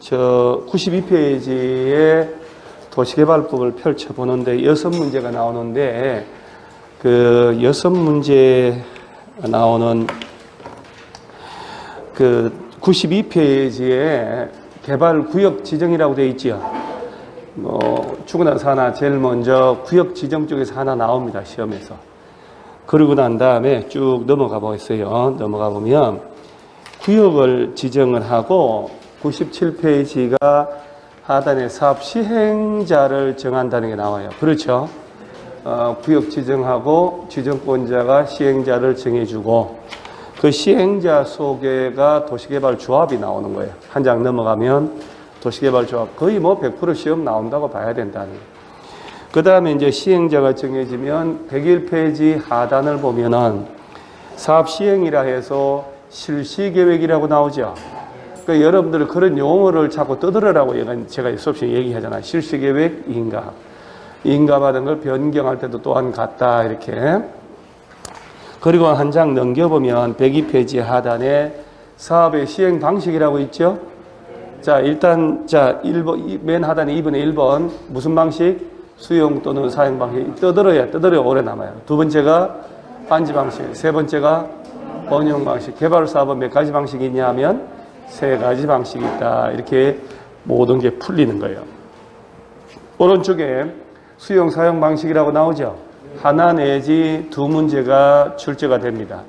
저 92페이지에 도시개발법을 펼쳐보는데 6문제가 나오는데 그 6문제 나오는 그 92페이지에 개발구역 지정이라고 되어 있지요. 추구나 사나 제일 먼저 구역 지정 쪽에서 하나 나옵니다. 시험에서. 그러고 난 다음에 쭉 넘어가 보겠어요. 넘어가 보면 구역을 지정을 하고 97페이지가 하단에 사업 시행자를 정한다는 게 나와요. 그렇죠? 구역 지정하고 지정권자가 시행자를 정해주고 그 시행자 소개가 도시개발조합이 나오는 거예요. 한 장 넘어가면 도시개발조합 거의 뭐 100% 시험 나온다고 봐야 된다는 거예요. 그 다음에 이제 시행자가 정해지면 101페이지 하단을 보면은 사업 시행이라 해서 실시계획이라고 나오죠. 그러니까 여러분들 그런 용어를 자꾸 떠들으라고 제가 수업 시간에 얘기하잖아요. 실시계획, 인가받은 걸 변경할 때도 또한 같다 이렇게. 그리고 한 장 넘겨보면 102페이지 하단에 사업의 시행 방식이라고 있죠. 자, 일단, 자, 1번, 맨 하단에 2번에 1번. 무슨 방식? 수용 또는 사용 방식. 떠들어야 오래 남아요. 두 번째가 반지 방식. 세 번째가 번용 방식. 개발 사업은 몇 가지 방식이 있냐 하면 세 가지 방식이 있다. 이렇게 모든 게 풀리는 거예요. 오른쪽에 수용 사용 방식이라고 나오죠. 하나 내지 두 문제가 출제가 됩니다.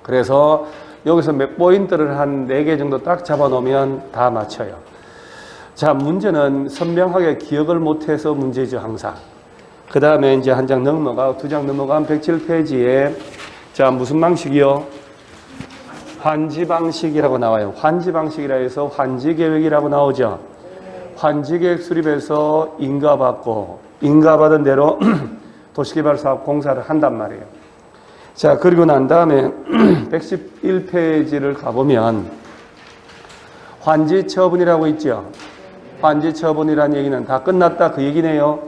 그래서 여기서 몇 포인트를 한 4개 정도 딱 잡아놓으면 다 맞춰요. 자, 문제는 선명하게 기억을 못해서 문제죠, 항상. 그 다음에 이제 한 장 넘어가고, 2장 넘어가면 107페이지에, 자, 무슨 방식이요? 환지 방식이라고 나와요. 환지 방식이라 해서 환지 계획이라고 나오죠. 환지 계획 수립해서 인가받고, 인가받은 대로 도시개발 사업 공사를 한단 말이에요. 자, 그리고 난 다음에 111페이지를 가보면 환지 처분이라고 있죠. 환지 처분이라는 얘기는 다 끝났다 그 얘기네요.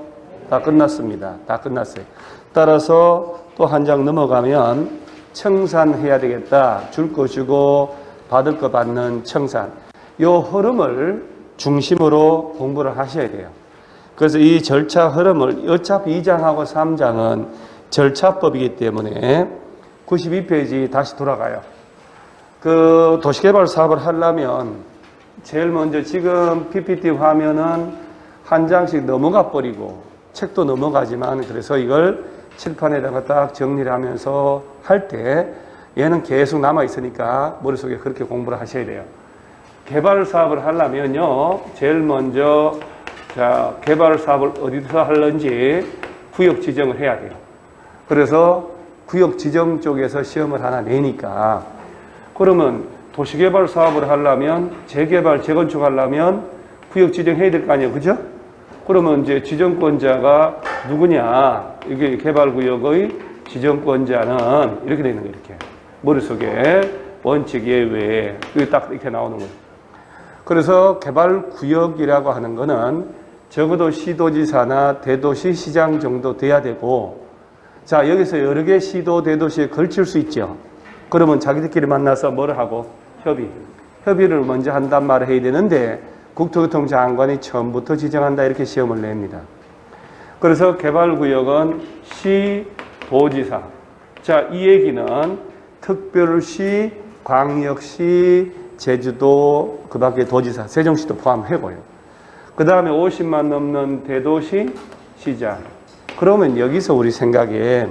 다 끝났습니다. 다 끝났어요. 따라서 또 한 장 넘어가면 청산해야 되겠다. 줄 거 주고 받을 거 받는 청산. 요 흐름을 중심으로 공부를 하셔야 돼요. 그래서 이 절차 흐름을 어차피 2장하고 3장은 절차법이기 때문에 92페이지 다시 돌아가요. 그 도시개발 사업을 하려면 제일 먼저 지금 PPT 화면은 한 장씩 넘어가 버리고 책도 넘어가지만 그래서 이걸 칠판에다가 딱 정리를 하면서 할 때 얘는 계속 남아 있으니까 머릿속에 그렇게 공부를 하셔야 돼요. 개발 사업을 하려면요, 제일 먼저 자, 개발 사업을 어디서 하는지 구역 지정을 해야 돼요. 그래서 구역 지정 쪽에서 시험을 하나 내니까 그러면 도시개발 사업을 하려면 재개발, 재건축 하려면 구역 지정해야 될 거 아니에요. 그죠? 그러면 이제 지정권자가 누구냐? 이게 개발구역의 지정권자는 이렇게 되는 거예요. 이렇게. 머릿속에 원칙 예외. 이게 딱 이렇게 나오는 거예요. 그래서 개발구역이라고 하는 거는 적어도 시도지사나 대도시 시장 정도 돼야 되고, 자, 여기서 여러 개 시도 대도시에 걸칠 수 있죠. 그러면 자기들끼리 만나서 뭘 하고? 협의를 먼저 한단 말을 해야 되는데 국토교통장관이 처음부터 지정한다 이렇게 시험을 냅니다. 그래서 개발구역은 시, 도지사. 자, 이 얘기는 특별시, 광역시, 제주도, 그 밖에 도지사, 세종시도 포함하고요. 그 다음에 50만 넘는 대도시, 시장. 그러면 여기서 우리 생각에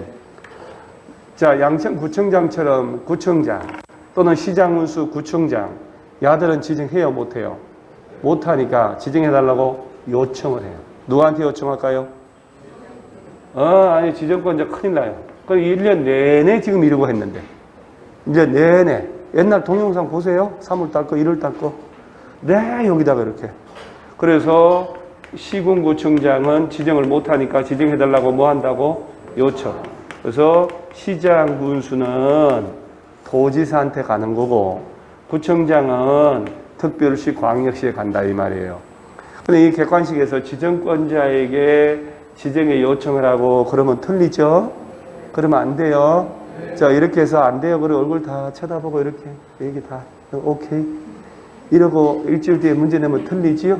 자, 양천구청장처럼 구청장 또는 시장군수 구청장 야들은 지정해요, 못해요? 못하니까 지정해달라고 요청을 해요. 누구한테 요청할까요? 아니, 지정권자 큰일 나요. 그럼 1년 내내 지금 이러고 했는데. 1년 내내. 옛날 동영상 보세요. 3월 달 거, 1월 달 거. 네, 여기다가 이렇게. 그래서 시군구청장은 지정을 못하니까 지정해달라고 뭐 한다고? 요청. 그래서 시장 군수는 도지사한테 가는 거고 구청장은 특별시 광역시에 간다 이 말이에요. 근데 이 객관식에서 지정권자에게 지정에 요청을 하고 그러면 틀리죠? 그러면 안 돼요. 자, 이렇게 해서 안 돼요. 그리고 얼굴 다 쳐다보고 이렇게 얘기 다 오케이. 이러고 일주일 뒤에 문제 내면 틀리지요?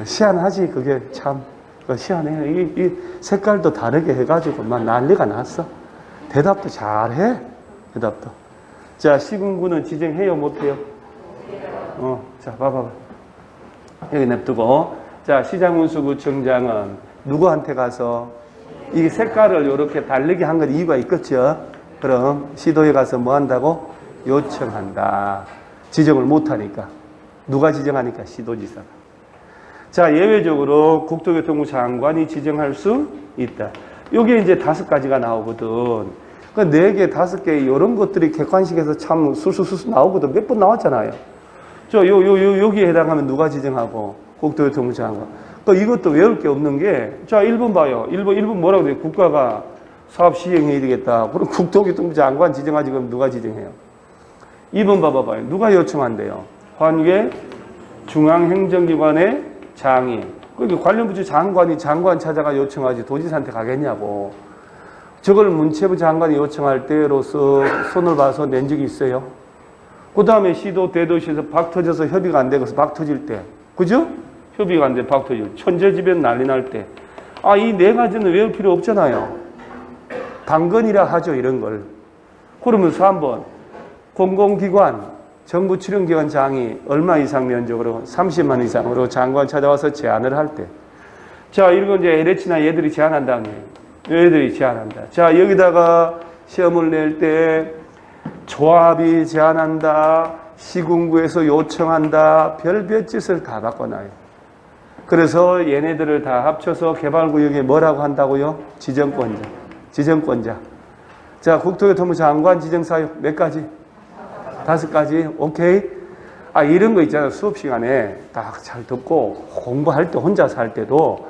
희한하지, 그게 참. 희한해요. 이 색깔도 다르게 해가지고 막 난리가 났어. 대답도 잘해. 대답도. 자, 시군구는 지정해요, 못해요? 자, 봐봐. 여기 냅두고. 자, 시장운수구청장은 누구한테 가서 이 색깔을 이렇게 다르게 한 건 이유가 있겠죠? 그럼 시도에 가서 뭐 한다고? 요청한다. 지정을 못하니까. 누가 지정하니까? 시도지사가. 자, 예외적으로 국토교통부 장관이 지정할 수 있다. 요게 이제 5가지가 나오거든. 그 4개, 5개, 이런 것들이 객관식에서 참 술술술 나오거든. 몇 번 나왔잖아요. 여기에 해당하면 누가 지정하고? 국토교통부 장관. 또 이것도 외울 게 없는 게, 자, 1번 봐요. 1번 뭐라고 돼요? 국가가 사업 시행해야 되겠다. 그럼 국토교통부 장관 지정하지, 그럼 누가 지정해요? 2번 봐봐요. 누가 요청한대요? 관계 중앙행정기관의 장이. 그러니까 관련 부처 장관이 장관 찾아가 요청하지 도지사한테 가겠냐고. 저걸 문체부 장관이 요청할 때로서 손을 봐서 낸 적이 있어요. 그 다음에 시도 대도시에서 박 터져서 협의가 안 되고서 박 터질 때. 그죠? 협의가 안 돼, 박 터질. 천재지변 난리 날 때. 아, 이 4가지는 외울 필요 없잖아요. 당근이라 하죠, 이런 걸. 그러면 3번. 공공기관, 정부 출연기관 장이 얼마 이상 면적으로? 30만 이상으로 장관 찾아와서 제안을 할 때. 자, 이건 이제 LH나 얘들이 제안한다는 거예요. 얘들이 제안한다. 자, 여기다가 시험을 낼 때 조합이 제안한다. 시군구에서 요청한다. 별별 짓을 다 바꿔놔요. 그래서 얘네들을 다 합쳐서 개발구역에 뭐라고 한다고요? 지정권자. 지정권자. 자, 국토교통부 장관 지정사유 몇 가지? 5가지. 오케이? 아, 이런 거 있잖아요. 수업 시간에 딱 잘 듣고 공부할 때 혼자서 할 때도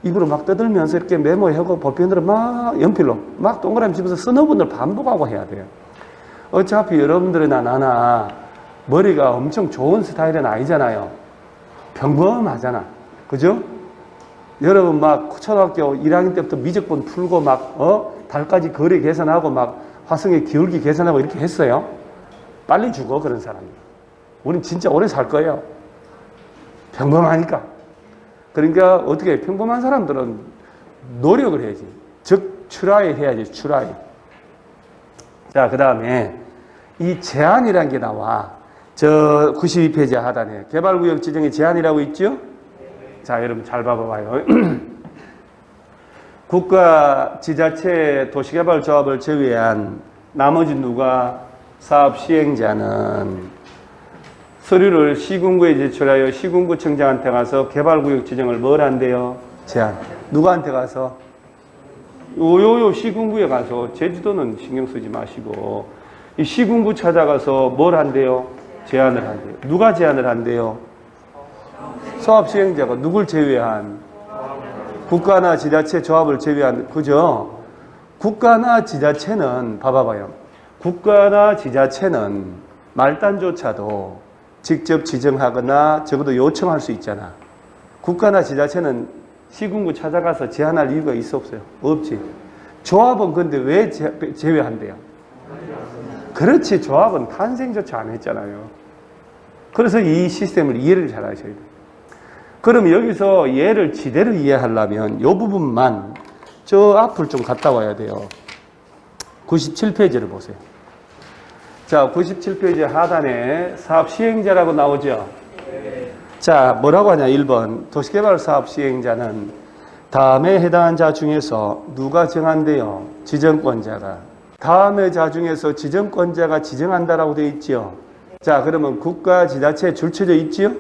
입으로 막 떠들면서 이렇게 메모하고 볼펜으로 막 연필로 막 동그라미 집어서 쓰는 분들 반복하고 해야 돼요. 어차피 여러분들이나 나나 머리가 엄청 좋은 스타일은 아니잖아요. 평범하잖아. 그죠? 여러분 막 초등학교 1학년 때부터 미적분 풀고 막 달까지 거리 계산하고 막 화성의 기울기 계산하고 이렇게 했어요. 빨리 죽어, 그런 사람이. 우린 진짜 오래 살 거예요. 평범하니까. 그러니까 어떻게 평범한 사람들은 노력을 해야지. 즉 트라이 해야지. 트라이. 자, 그 다음에 이 제한이라는 게 나와. 저 92페이지 하단에 개발구역 지정의 제한이라고 있죠? 자, 여러분 잘 봐봐요. 국가, 지자체, 도시개발조합을 제외한 나머지 누가 사업 시행자는 서류를 시군구에 제출하여 시군구청장한테 가서 개발구역 지정을 뭘 한대요? 제한. 누구한테 가서? 요 시군구에 가서. 제주도는 신경 쓰지 마시고 이 시군구 찾아가서 뭘 한대요? 제안을 한대요. 누가 제안을 한대요? 사업 시행자가. 누굴 제외한? 국가나 지자체 조합을 제외한. 그죠? 국가나 지자체는 봐봐봐요. 국가나 지자체는 말단조차도 직접 지정하거나 적어도 요청할 수 있잖아. 국가나 지자체는 시군구 찾아가서 제안할 이유가 있어 없어요? 없지. 조합은 근데 왜 제외한대요? 그렇지. 조합은 탄생조차 안 했잖아요. 그래서 이 시스템을 이해를 잘 하셔야 돼요. 그럼 여기서 얘를 지대로 이해하려면 이 부분만 저 앞을 좀 갔다 와야 돼요. 97페이지를 보세요. 자, 97페이지 하단에 사업 시행자라고 나오죠? 자, 뭐라고 하냐? 1번. 도시개발 사업 시행자는 다음에 해당한 자 중에서 누가 정한대요? 지정권자가. 다음에 자 중에서 지정권자가 지정한다라고 되어 있죠? 자, 그러면 국가, 지자체에 줄 쳐져 있지요?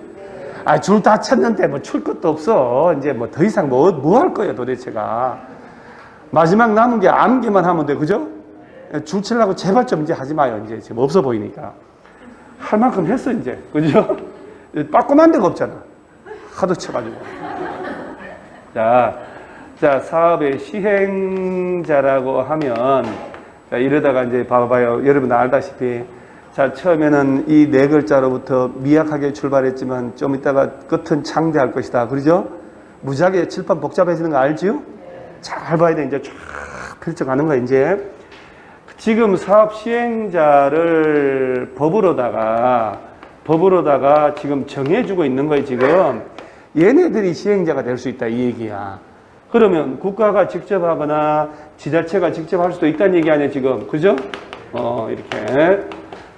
아, 줄 다 쳤는데 뭐 출 것도 없어. 이제 뭐 더 이상 뭐 할 거예요, 도대체가. 마지막 남은 게 암기만 하면 돼. 그죠? 줄 치려고 제발 좀 이제 하지 마요. 이제 지금 없어 보이니까. 할 만큼 했어, 이제. 그죠? 빠꼼한 데가 없잖아. 하도 쳐가지고. 자, 사업의 시행자라고 하면, 자, 이러다가 이제 봐봐요. 여러분 알다시피. 자, 처음에는 이 4글자로부터 미약하게 출발했지만 좀 이따가 끝은 창대할 것이다. 그러죠? 무지하게 칠판 복잡해지는 거 알지요? 잘 봐야 돼. 이제 쫙 펼쳐가는 거야, 이제. 지금 사업 시행자를 법으로다가 법으로다가 지금 정해주고 있는 거예요. 지금 얘네들이 시행자가 될 수 있다 이 얘기야. 그러면 국가가 직접 하거나 지자체가 직접 할 수도 있다는 얘기 아니에요 지금. 그죠? 이렇게.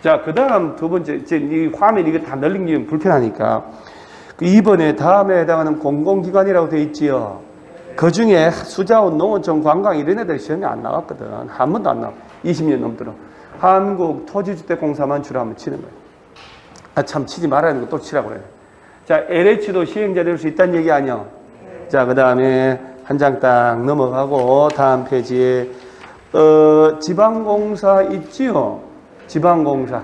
자, 그 다음 두 번째, 이제 이 화면 이거 다 늘리면 불편하니까. 2번에 다음에 해당하는 공공기관이라고 되어 있지요. 그 중에 수자원, 농어촌, 관광 이런 애들 시험이 안 나왔거든. 한 번도 안 나와. 20년 넘도록. 한국토지주택공사만 주로 한번 치는 거예요. 아, 참 치지 말아야 하는 거 또 치라고 그래. 자, LH도 시행자 될 수 있다는 얘기 아니야. 자, 그 다음에 한 장 딱 넘어가고 다음 페이지에 지방공사 있지요. 지방공사.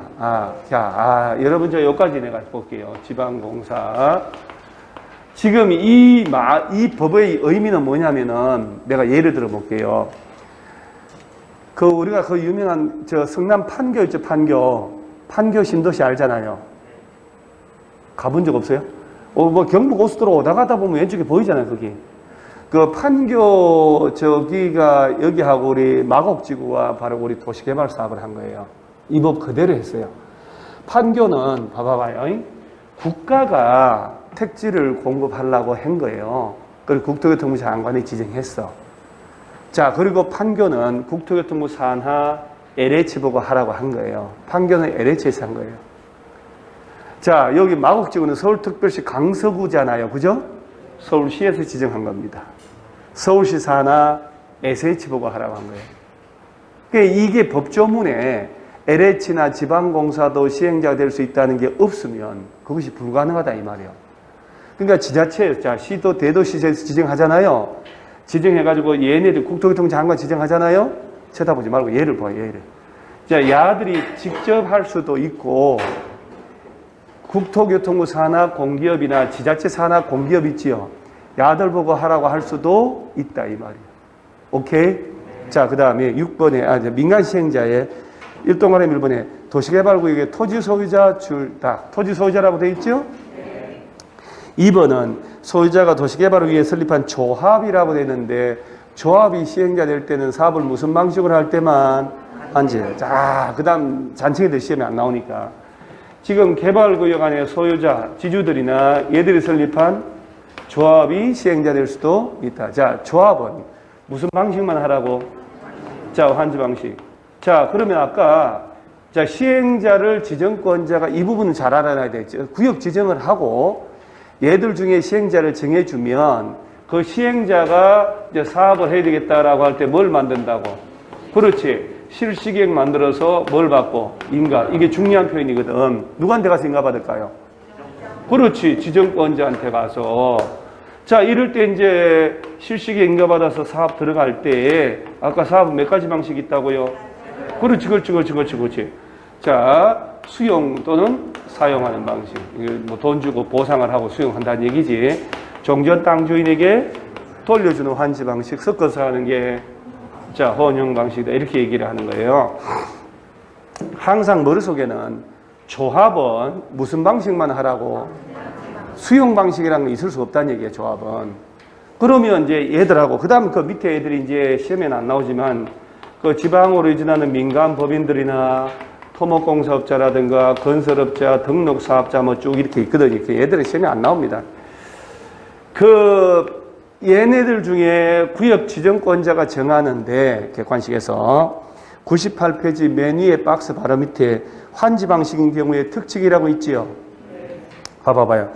여러분 저 여기까지 내가 볼게요. 지방공사. 지금 이 법의 의미는 뭐냐면은 내가 예를 들어 볼게요. 우리가 그 유명한 저 성남 판교 있죠, 판교 신도시 알잖아요. 가본 적 없어요? 뭐 경북 고속도로 오다 가다 보면 왼쪽에 보이잖아요, 거기. 그 판교 저기가 여기하고 우리 마곡지구와 바로 우리 도시개발 사업을 한 거예요. 이 법 그대로 했어요. 판교는 봐봐요. 국가가 택지를 공급하려고 한 거예요. 그리고 국토교통부 장관이 지정했어. 자, 그리고 판교는 국토교통부 산하 LH 보고 하라고 한 거예요. 판교는 LH에서 한 거예요. 자, 여기 마곡지구는 서울특별시 강서구잖아요. 그죠? 서울시에서 지정한 겁니다. 서울시 산하 SH 보고 하라고 한 거예요. 그러니까 이게 법조문에 LH나 지방공사도 시행자가 될 수 있다는 게 없으면 그것이 불가능하다 이 말이에요. 그러니까 지자체, 자, 시도 대도시에서 지정하잖아요. 지정해가지고 얘네들 국토교통부 장관 지정하잖아요. 쳐다보지 말고 얘를 봐요, 얘를. 자, 야들이 직접 할 수도 있고 국토교통부 산하 공기업이나 지자체 산하 공기업 있지요. 야들 보고 하라고 할 수도 있다 이 말이에요. 오케이? 자, 그 다음에 6번에 민간 시행자의 1동아래 1번에 도시개발구역의 토지 소유자 토지 소유자라고 되어 있죠? 2번은 소유자가 도시개발을 위해 설립한 조합이라고 되어 있는데 조합이 시행자 될 때는 사업을 무슨 방식으로 할 때만 한지. 자, 그 다음 잔칭이들 시험에 안 나오니까. 지금 개발구역 안에 소유자, 지주들이나 얘들이 설립한 조합이 시행자 될 수도 있다. 자, 조합은 무슨 방식만 하라고? 자, 환지 방식. 자, 그러면 아까 자, 시행자를 지정권자가 이 부분은 잘 알아놔야 되겠죠. 구역 지정을 하고 얘들 중에 시행자를 정해주면 그 시행자가 이제 사업을 해야 되겠다라고 할 때 뭘 만든다고? 그렇지. 실시계획 만들어서 뭘 받고? 인가. 이게 중요한 표현이거든. 누구한테 가서 인가 받을까요? 그렇지. 지정권자한테 가서. 자, 이럴 때 이제 실시계획 인가 받아서 사업 들어갈 때 아까 사업은 몇 가지 방식이 있다고요? 그렇지. 자, 수용 또는 사용하는 방식. 뭐 돈 주고 보상을 하고 수용한다는 얘기지. 종전 땅 주인에게 돌려주는 환지 방식, 섞어서 하는 게 자, 혼용 방식이다. 이렇게 얘기를 하는 거예요. 항상 머릿속에는 조합은 무슨 방식만 하라고? 수용 방식이라는 게 있을 수 없다는 얘기예요, 조합은. 그러면 이제 얘들하고, 그 다음 그 밑에 애들이 이제 시험에는 안 나오지만 그 지방으로 이전하는 민간 법인들이나 토목공사업자라든가 건설업자, 등록사업자 뭐 쭉 이렇게 있거든요. 이렇게 얘들은 시험에 안 나옵니다. 얘네들 중에 구역 지정권자가 정하는데 객관식에서 98페이지 맨 위에 박스 바로 밑에 환지 방식인 경우에 특칙이라고 있지요. 봐봐요.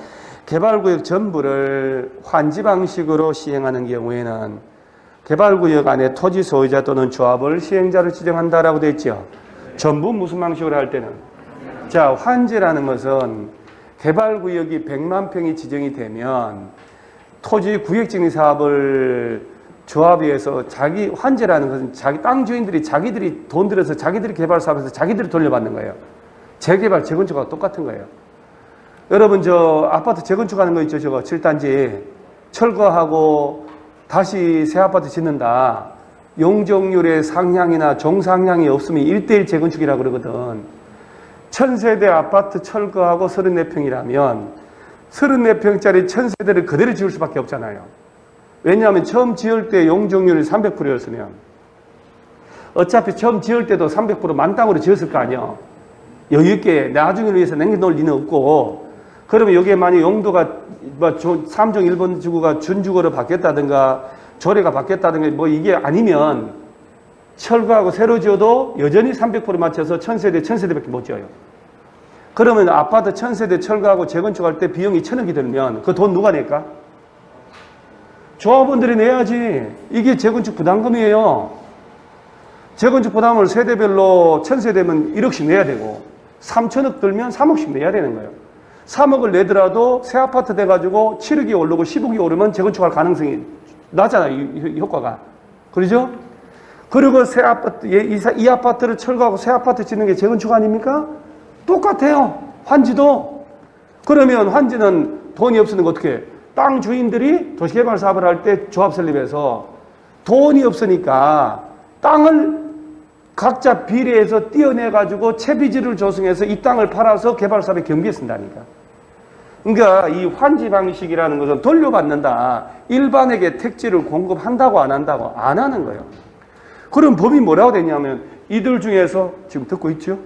개발구역 전부를 환지 방식으로 시행하는 경우에는 개발구역 안에 토지 소유자 또는 조합을 시행자로 지정한다라고 되어 있죠. 전부 무슨 방식으로 할 때는? 자, 환지라는 것은 개발구역이 100만 평이 지정이 되면 토지 구역지정 사업을 조합위에서 환지라는 것은 자기 땅 주인들이 자기들이 돈 들여서 자기들이 개발 사업에서 자기들이 돌려받는 거예요. 재개발, 재건축하고 똑같은 거예요. 여러분 저 아파트 재건축하는 거 있죠, 저거 7단지 철거하고 다시 새 아파트 짓는다. 용적률의 상향이나 종상향이 없으면 1:1 재건축이라고 그러거든. 1000세대 아파트 철거하고 34평이라면 34평짜리 1000세대를 그대로 지을 수밖에 없잖아요. 왜냐하면 처음 지을 때 용적률이 300%였으면 어차피 처음 지을 때도 300% 만땅으로 지었을 거 아니야. 여유있게 나중을 위해서 남겨놓을 리는 없고, 그러면 여기에 만약 용도가 뭐 3종 1번 지구가 준주거로 바뀌었다든가 조례가 바뀌었다든가 뭐 이게 아니면 철거하고 새로 지어도 여전히 300% 맞춰서 1000세대밖에 못 지어요. 그러면 아파트 1000세대 철거하고 재건축할 때 비용이 1000억이 들면 그 돈 누가 낼까? 조합원들이 내야지. 이게 재건축 부담금이에요. 재건축 부담을 세대별로 1000세대면 1억씩 내야 되고 3000억 들면 3억씩 내야 되는 거예요. 3억을 내더라도 새 아파트 돼가지고 7억이 오르고 10억이 오르면 재건축할 가능성이 낮잖아요. 이 효과가. 그러죠? 그리고 새 아파트, 이 아파트를 철거하고 새 아파트 짓는 게 재건축 아닙니까? 똑같아요. 환지도. 그러면 환지는 돈이 없으니까 어떻게 해? 땅 주인들이 도시개발 사업을 할 때 조합 설립해서 돈이 없으니까 땅을 각자 비례해서 떼어내가지고 채비지를 조성해서 이 땅을 팔아서 개발 사업에 경비에 쓴다니까. 그러니까 이 환지 방식이라는 것은 돌려받는다. 일반에게 택지를 공급한다고 안 한다고? 안 하는 거예요. 그럼 법이 뭐라고 되냐면 이들 중에서 지금 듣고 있죠?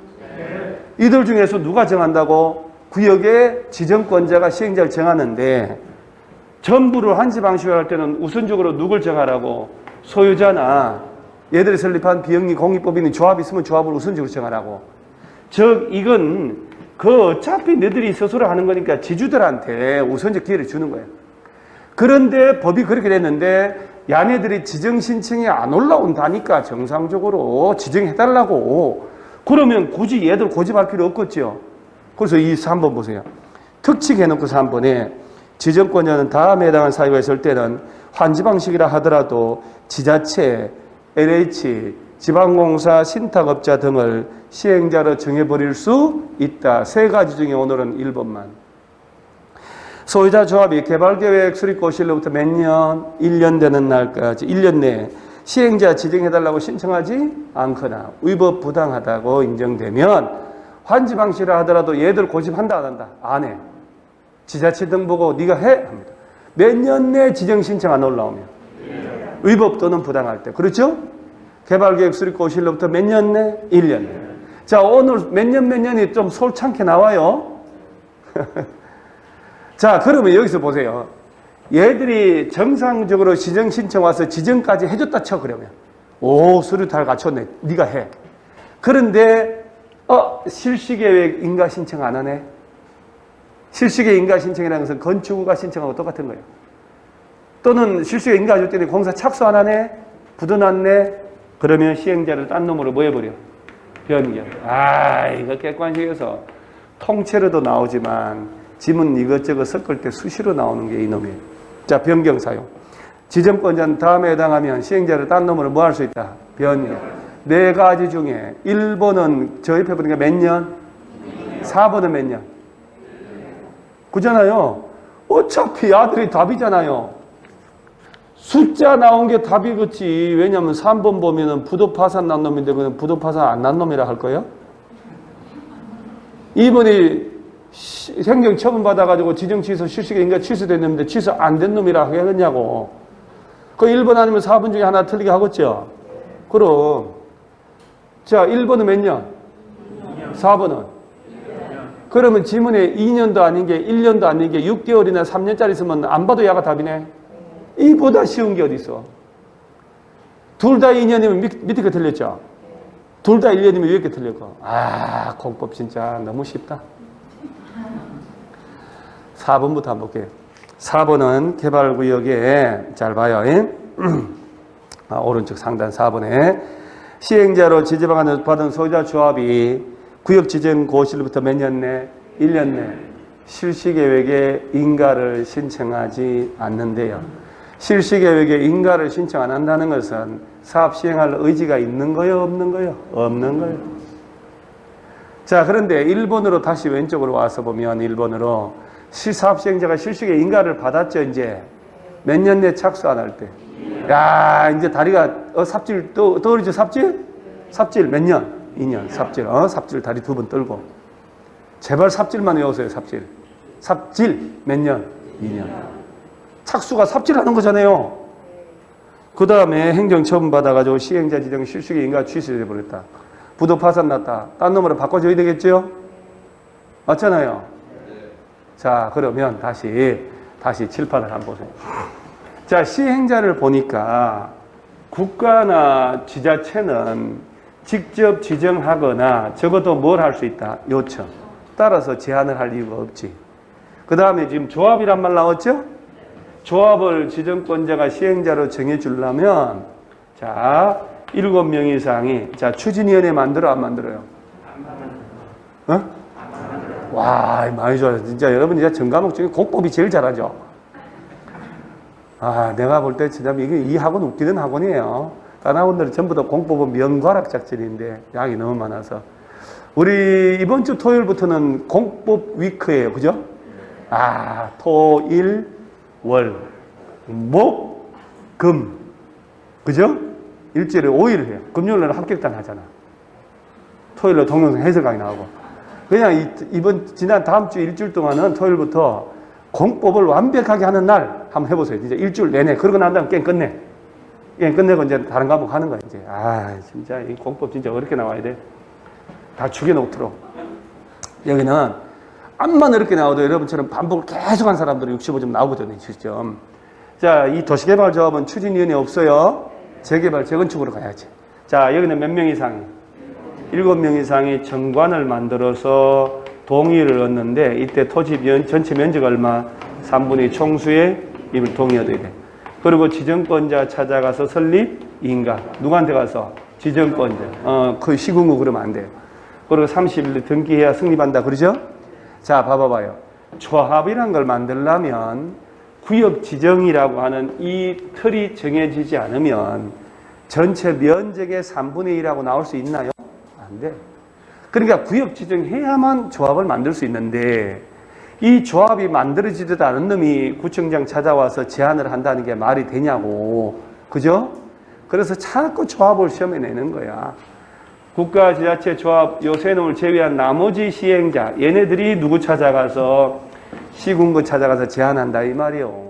이들 중에서 누가 정한다고? 구역의 지정권자가 시행자를 정하는데 전부를 환지 방식으로 할 때는 우선적으로 누굴 정하라고? 소유자나 얘들이 설립한 비영리 공익법인이 조합이 있으면 조합을 우선적으로 정하라고. 즉 이건 어차피 너희들이 스스로 하는 거니까 지주들한테 우선적 기회를 주는 거예요. 그런데 법이 그렇게 됐는데 야네들이 지정 신청이 안 올라온다니까 정상적으로 지정해달라고. 그러면 굳이 얘들 고집할 필요 없겠죠. 그래서 이 3번 보세요. 특칙해놓고 3번에 지정권자는 다음에 해당하는 사유가 있을 때는 환지 방식이라 하더라도 지자체, LH, 지방공사, 신탁업자 등을 시행자로 정해버릴 수 있다. 세 가지 중에 오늘은 1번만. 소유자 조합이 개발계획 수립 고시일로부터 몇 년? 1년 되는 날까지 1년 내에 시행자 지정해달라고 신청하지 않거나 위법 부당하다고 인정되면 환지 방식이라 하더라도 얘들 고집한다 안 한다? 안 해. 지자체 등 보고 네가 해? 합니다. 몇 년 내에 지정 신청 안 올라오면 위법 또는 부당할 때. 그렇죠? 개발계획 수립 고시일로부터 몇 년 내? 1년 내. 자, 오늘 몇 년이 좀 솔창게 나와요. 자, 그러면 여기서 보세요. 얘들이 정상적으로 지정 신청 와서 지정까지 해줬다 쳐. 그러면 오, 서류 다 갖췄네. 네가 해. 그런데 실시계획 인가 신청 안 하네. 실시계획 인가 신청이라는 것은 건축가 신청하고 똑같은 거예요. 또는 실시계획 인가 줄 때는 공사 착수 안 하네. 부도났네. 그러면 시행자를 딴 놈으로 뭐 해버려? 변경. 이거 객관식에서 통째로도 나오지만 지문 이것저것 섞을 때 수시로 나오는 게 이놈이에요. 자, 변경 사용. 지정권자는 다음에 해당하면 시행자를 딴 놈으로 뭐 할 수 있다? 변경. 네 가지 중에 1번은 저 옆에 보니까 몇 년? 4번은 몇 년? 그잖아요. 어차피 아들이 답이잖아요. 숫자 나온 게 답이겠지. 왜냐하면 3번 보면은 부도 파산 난 놈인데 그냥 부도 파산 안 난 놈이라 할 거예요? 2번이 행정 처분 받아가지고 지정 취소 실시계 인가 취소됐는데 취소 안 된 놈이라 하겠냐고. 그 1번 아니면 4번 중에 하나 틀리게 하겠죠. 그럼 자, 1번은 몇 년? 4번은? 그러면 지문에 2년도 아닌 게 1년도 아닌 게 6개월이나 3년짜리 있으면 안 봐도 야가 답이네. 이보다 쉬운 게 어디 있어? 둘 다 2년이면 밑에 거 틀렸죠? 둘 다 1년이면 위에 거 틀렸고. 공법 진짜 너무 쉽다. 4번부터 한번 볼게요. 4번은 개발구역에 잘 봐요. 오른쪽 상단 4번에 시행자로 지정받은 소유자 조합이 구역 지정 고시일부터 몇 년 내? 1년 내 실시계획에 인가를 신청하지 않는데요. 실시계획에 인가를 신청 안 한다는 것은 사업 시행할 의지가 있는 거요? 없는 거요? 없는 거요. 자, 그런데 1번으로 다시 왼쪽으로 와서 보면 1번으로 사업 시행자가 실시계획 인가를 받았죠. 이제 몇 년 내 착수 안 할 때. 야, 이제 다리가 삽질 떠오르죠. 삽질 몇 년? 2년. 삽질 다리 2번 떨고. 제발 삽질만 외우세요. 삽질 몇 년? 2년. 착수가 삽질하는 거잖아요. 그 다음에 행정처분 받아가지고 시행자 지정 실시계획 인가 취소해 버렸다. 부도 파산 났다. 딴 놈으로 바꿔줘야 되겠죠? 맞잖아요. 자, 그러면 다시 칠판을 한번 보세요. 자, 시행자를 보니까 국가나 지자체는 직접 지정하거나 적어도 뭘 할 수 있다? 요청. 따라서 제한을 할 이유가 없지. 그 다음에 지금 조합이란 말 나왔죠? 조합을 지정권자가 시행자로 정해주려면 자, 7명 이상이 자, 추진위원회 만들어 안 만들어요? 어? 와, 많이 좋아요. 진짜 여러분 진짜 전 과목 중에 공법이 제일 잘하죠. 아, 내가 볼 때 진짜 이게 이 학원 웃기는 학원이에요. 다른 학원들은 전부 다 공법은 명과락 작전인데 양이 너무 많아서. 우리 이번 주 토요일부터는 공법 위크예요. 그죠? 아, 토, 일, 월, 목, 금. 그죠? 일주일에 5일 해요. 금요일날 합격단 하잖아. 토요일날 동영상 해설 강의 나오고. 그냥 지난 다음 주 일주일 동안은 토요일부터 공법을 완벽하게 하는 날 한번 해보세요. 진짜 일주일 내내. 그러고 난 다음 게임 끝내. 게임 끝내고 이제 다른 과목 하는 거야, 이제. 아, 진짜 이 공법 진짜 어렵게 나와야 돼. 다 죽여놓도록. 여기는 암만 어렵게 나와도 여러분처럼 반복을 계속 한 사람들은 65점 나오거든요, 70점. 자, 이 도시개발 조합은 추진위원회 없어요. 재개발, 재건축으로 가야지. 자, 여기는 몇 명 이상이? 7명 이상이 정관을 만들어서 동의를 얻는데 이때 토지 전체 면적 얼마? 3분의 총수의 이걸 동의 얻어야 돼. 그리고 지정권자 찾아가서 설립, 인가. 누구한테 가서? 지정권자. 그 시군구 그러면 안 돼요. 그리고 30일 등기해야 승립한다. 그러죠? 자, 봐봐요. 조합이란 걸 만들려면 구역 지정이라고 하는 이 틀이 정해지지 않으면 전체 면적의 3분의 1이라고 나올 수 있나요? 안 돼. 그러니까 구역 지정해야만 조합을 만들 수 있는데 이 조합이 만들어지지도 않은 놈이 구청장 찾아와서 제안을 한다는 게 말이 되냐고. 그죠? 그래서 자꾸 조합을 시험에 내는 거야. 국가, 지자체, 조합 요 세 놈을 제외한 나머지 시행자 얘네들이 누구 찾아가서 시군구 찾아가서 제안한다 이 말이요.